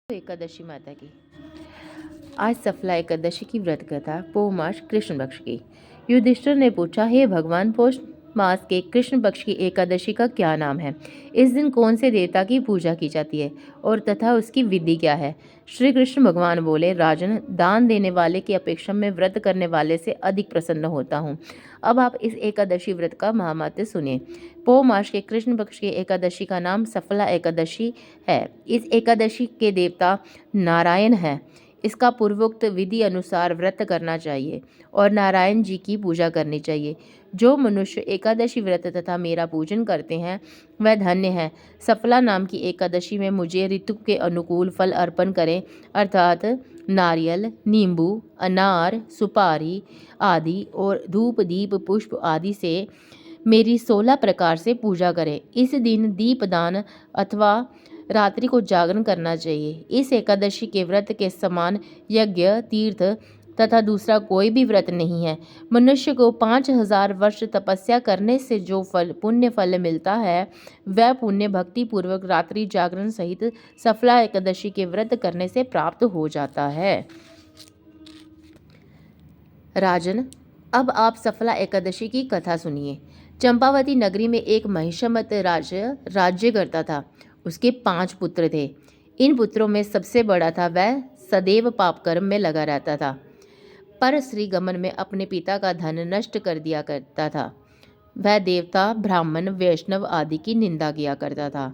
एकादशी माता की। आज सफला एकादशी की व्रत कथा पौष मास कृष्ण पक्ष की। युधिष्ठिर ने पूछा, हे भगवान, पौष मास के कृष्ण पक्ष की एकादशी का क्या नाम है? इस दिन कौन से देवता की पूजा की जाती है और तथा उसकी विधि क्या है? श्री कृष्ण भगवान बोले, राजन, दान देने वाले की अपेक्षा में व्रत करने वाले से अधिक प्रसन्न होता हूँ। अब आप इस एकादशी व्रत का महात्म्य सुनिए। पौष मास के कृष्ण पक्ष की एकादशी का नाम सफला एकादशी है। इस एकादशी के देवता नारायण है। इसका पूर्वोक्त विधि अनुसार व्रत करना चाहिए और नारायण जी की पूजा करनी चाहिए। जो मनुष्य एकादशी व्रत तथा मेरा पूजन करते हैं वह धन्य है। सफला नाम की एकादशी में मुझे ऋतु के अनुकूल फल अर्पण करें, अर्थात नारियल, नींबू, अनार, सुपारी आदि और धूप, दीप, पुष्प आदि से मेरी 16 प्रकार से पूजा करें। इस दिन दीपदान अथवा रात्रि को जागरण करना चाहिए। इस एकादशी के व्रत के समान यज्ञ, तीर्थ तथा दूसरा कोई भी व्रत नहीं है। मनुष्य को 5000 वर्ष तपस्या करने से जो पुण्य फल मिलता है वह पुण्य भक्ति पूर्वक रात्रि जागरण सहित सफला एकादशी के व्रत करने से प्राप्त हो जाता है। राजन, अब आप सफला एकादशी की कथा सुनिए। चंपावती नगरी में एक महिषमत राज्य करता था। उसके 5 पुत्र थे। इन पुत्रों में सबसे बड़ा था वह सदैव पाप कर्म में लगा रहता था। पर श्री गमन में अपने पिता का धन नष्ट कर दिया करता था। वह देवता, ब्राह्मण, वैष्णव आदि की निंदा किया करता था।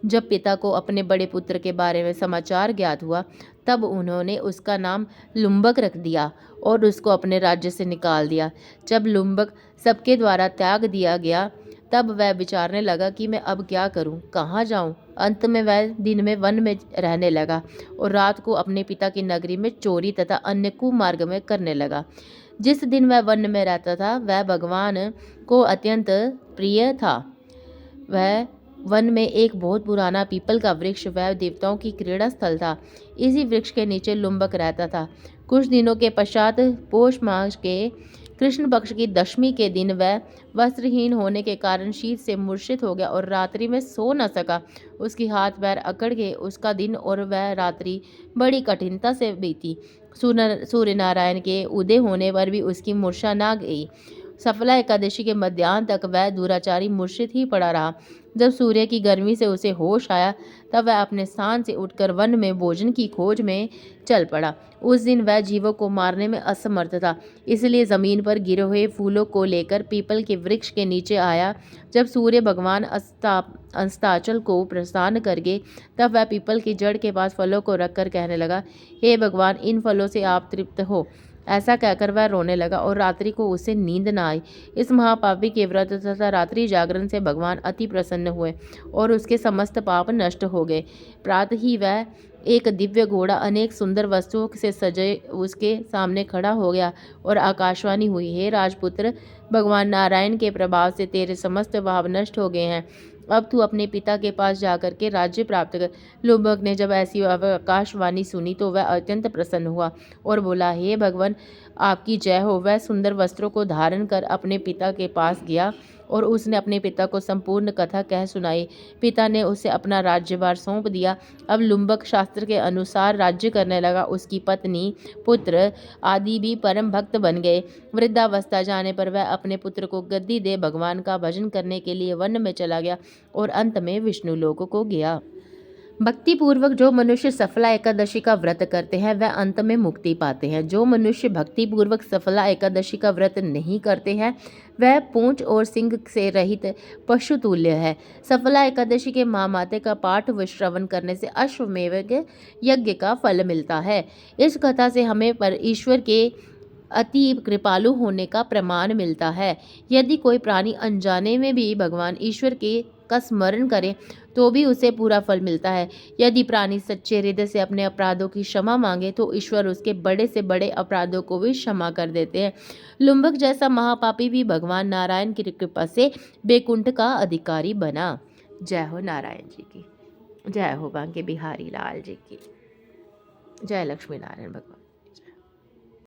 जब पिता को अपने बड़े पुत्र के बारे में समाचार ज्ञात हुआ तब उन्होंने उसका नाम लुम्बक रख दिया और उसको अपने राज्य से निकाल दिया। जब लुम्बक सबके द्वारा त्याग दिया गया तब वह विचारने लगा कि मैं अब क्या करूं, कहाँ जाऊं। अंत में वह दिन में वन में रहने लगा और रात को अपने पिता की नगरी में चोरी तथा अन्य कुमार्ग में करने लगा। जिस दिन वह वन में रहता था वह भगवान को अत्यंत प्रिय था। वह वन में एक बहुत पुराना पीपल का वृक्ष वह देवताओं की क्रीड़ा स्थल था। इसी वृक्ष के नीचे लुम्बक रहता था। कुछ दिनों के पश्चात पौष मास के कृष्ण पक्ष की दशमी के दिन वह वस्त्रहीन होने के कारण शीत से मूर्छित हो गया और रात्रि में सो न सका। उसकी हाथ पैर अकड़ गए। उसका दिन और वह रात्रि बड़ी कठिनता से बीती। सूर्य नारायण के उदय होने पर भी उसकी मूर्छा न गई। सफला एकादशी के मध्याह्न तक वह दुराचारी मूर्छित ही पड़ा रहा। जब सूर्य की गर्मी से उसे होश आया तब वह अपने स्थान से उठकर वन में भोजन की खोज में चल पड़ा। उस दिन वह जीवों को मारने में असमर्थ था, इसलिए जमीन पर गिरे हुए फूलों को लेकर पीपल के वृक्ष के नीचे आया। जब सूर्य भगवान अस्ताचल को प्रस्थान कर गए तब वह पीपल की जड़ के पास फलों को रखकर कहने लगा, हे भगवान, इन फलों से आप तृप्त हो। ऐसा कहकर वह रोने लगा और रात्रि को उसे नींद न आई। इस महापापी के व्रत तथा रात्रि जागरण से भगवान अति प्रसन्न हुए और उसके समस्त पाप नष्ट हो गए। प्रातः ही वह एक दिव्य घोड़ा अनेक सुंदर वस्तुओं से सजे उसके सामने खड़ा हो गया और आकाशवाणी हुई, हे राजपुत्र, भगवान नारायण के प्रभाव से तेरे समस्त भाव नष्ट हो गए हैं। अब तू अपने पिता के पास जाकर के राज्य प्राप्त कर। लुम्बक ने जब ऐसी आकाशवाणी सुनी तो वह अत्यंत प्रसन्न हुआ और बोला, हे भगवान, आपकी जय हो। वह सुंदर वस्त्रों को धारण कर अपने पिता के पास गया और उसने अपने पिता को संपूर्ण कथा कह सुनाई। पिता ने उसे अपना राज्यभार सौंप दिया। अब लुम्बक शास्त्र के अनुसार राज्य करने लगा। उसकी पत्नी, पुत्र आदि भी परम भक्त बन गए। वृद्धावस्था जाने पर वह अपने पुत्र को गद्दी दे भगवान का भजन करने के लिए वन में चला गया और अंत में विष्णु लोक को गया। भक्ति पूर्वक जो मनुष्य सफला एकादशी का व्रत करते हैं वह अंत में मुक्ति पाते हैं। जो मनुष्य भक्ति पूर्वक सफला एकादशी का व्रत नहीं करते हैं वह पूंछ और सिंग से रहित पशु तुल्य है। सफला एकादशी के महात्म्य का पाठ व श्रवण करने से अश्वमेव यज्ञ का फल मिलता है। इस कथा से हमें पर ईश्वर के अति कृपालु होने का प्रमाण मिलता है। यदि कोई प्राणी अनजाने में भी भगवान ईश्वर के का स्मरण करे तो भी उसे पूरा फल मिलता है। यदि प्राणी सच्चे हृदय से अपने अपराधों की क्षमा मांगे तो ईश्वर उसके बड़े से बड़े अपराधों को भी क्षमा कर देते हैं। लुम्बक जैसा महापापी भी भगवान नारायण की कृपा से बैकुंठ का अधिकारी बना। जय हो नारायण जी की। जय हो बांके बिहारी लाल जी की। जय लक्ष्मी नारायण भगवान।